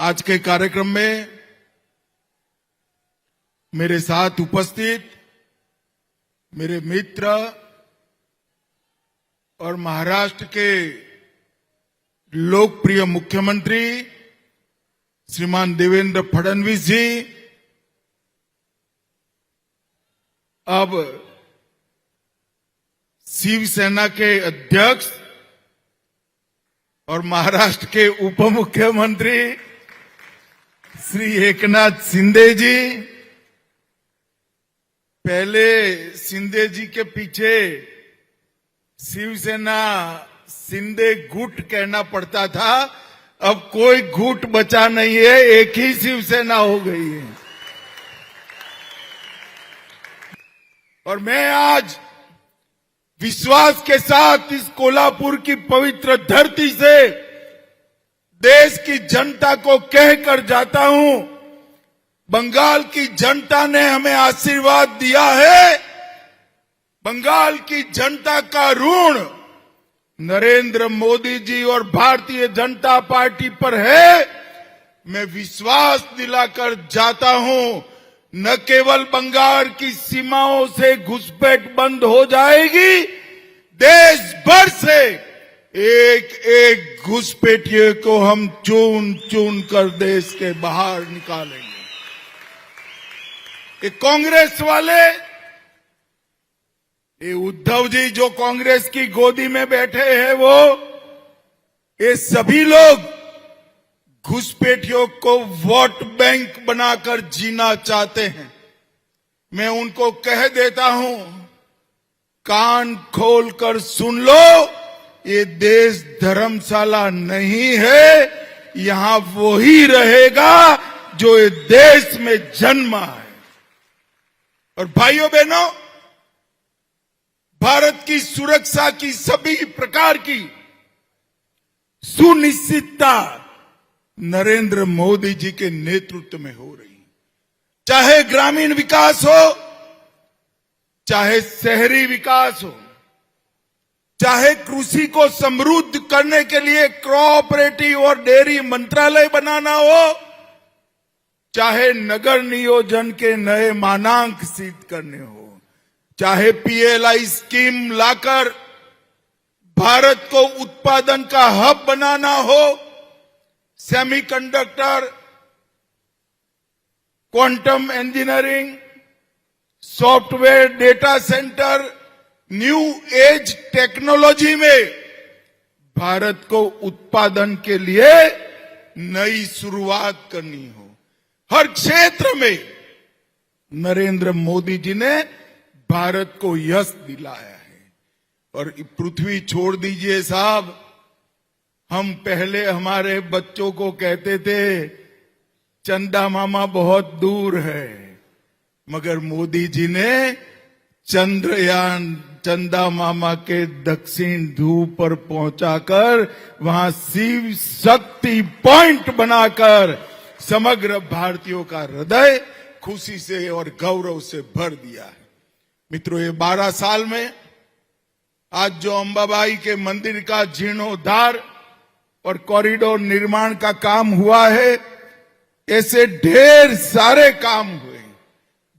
आज के कार्यक्रम में मेरे साथ उपस्थित मेरे मित्र और महाराष्ट्र के लोकप्रिय मुख्यमंत्री श्रीमान देवेंद्र फडणवीस जी, अब शिवसेना के अध्यक्ष और महाराष्ट्र के उप मुख्यमंत्री श्री एकनाथ शिंदे जी। पहले शिंदे जी के पीछे शिवसेना शिंदे गुट कहना पड़ता था, अब कोई गुट बचा नहीं है, एक ही शिवसेना हो गई है। और मैं आज विश्वास के साथ इस कोल्हापुर की पवित्र धरती से देश की जनता को कहकर जाता हूं, बंगाल की जनता ने हमें आशीर्वाद दिया है। बंगाल की जनता का ऋण नरेंद्र मोदी जी और भारतीय जनता पार्टी पर है। मैं विश्वास दिलाकर जाता हूं, न केवल बंगाल की सीमाओं से घुसपैठ बंद हो जाएगी, देश भर से एक एक घुसपैठिए को हम चुन चुन कर देश के बाहर निकालेंगे। ये कांग्रेस वाले, ये उद्धव जी जो कांग्रेस की गोदी में बैठे हैं, वो ये सभी लोग घुसपैठियों को वोट बैंक बनाकर जीना चाहते हैं। मैं उनको कह देता हूं, कान खोलकर सुन लो, ये देश धर्मशाला नहीं है, यहां वो ही रहेगा जो ये देश में जन्मा है। और भाइयों बहनों, भारत की सुरक्षा की सभी प्रकार की सुनिश्चितता नरेंद्र मोदी जी के नेतृत्व में हो रही है। चाहे ग्रामीण विकास हो, चाहे शहरी विकास हो, चाहे कृषि को समृद्ध करने के लिए कोऑपरेटिव और डेयरी मंत्रालय बनाना हो, चाहे नगर नियोजन के नए मानांक सिद्ध करने हो, चाहे पीएलआई स्कीम लाकर भारत को उत्पादन का हब बनाना हो, semiconductor, quantum engineering, software, data centre, new age technology में भारत को उत्पादन के लिए नई शुरुआत करनी हो, हर क्षेत्र में नरेंद्र मोदी जी ने भारत को यश दिलाया है। और पृथ्वी छोड़ दीजिए साहब, हम पहले हमारे बच्चों को कहते थे चंदा मामा बहुत दूर है, मगर मोदी जी ने चंद्रयान चंदा मामा के दक्षिण ध्रुव पर पहुंचाकर वहां शिव शक्ति पॉइंट बनाकर समग्र भारतीयों का हृदय खुशी से और गौरव से भर दिया है। मित्रों, ये 12 साल में आज जो अंबाबाई के मंदिर का जीर्णोद्धार और कॉरिडोर निर्माण का काम हुआ है, ऐसे ढेर सारे काम हुए।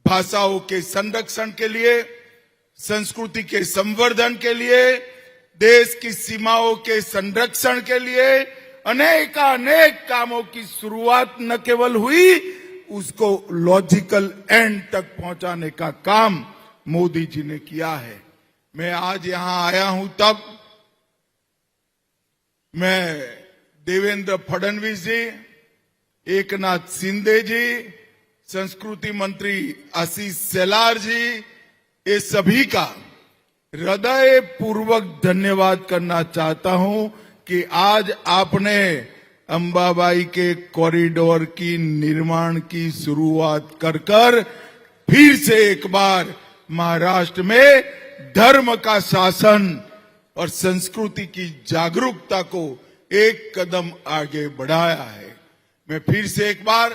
भाषाओं के संरक्षण के लिए, संस्कृति के संवर्धन के लिए, देश की सीमाओं के संरक्षण के लिए अनेक कामों की शुरुआत न केवल हुई, उसको लॉजिकल एंड तक पहुंचाने का काम मोदी जी ने किया है। मैं आज यहां आया हूं तब मैं देवेंद्र फडणवीस जी, एकनाथ शिंदे जी, संस्कृति मंत्री आशीष शेलार जी, ये सभी का हृदय पूर्वक धन्यवाद करना चाहता हूं कि आज आपने अंबाबाई के कॉरिडोर की निर्माण की शुरुआत कर फिर से एक बार महाराष्ट्र में धर्म का शासन और संस्कृति की जागरूकता को एक कदम आगे बढ़ाया है। मैं फिर से एक बार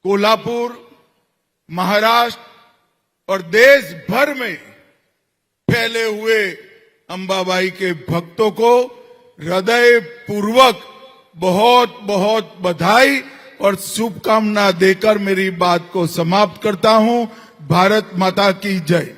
कोल्हापुर, महाराष्ट्र और देश भर में फैले हुए अंबाबाई के भक्तों को हृदय पूर्वक बहुत बहुत बधाई और शुभकामना देकर मेरी बात को समाप्त करता हूं। भारत माता की जय।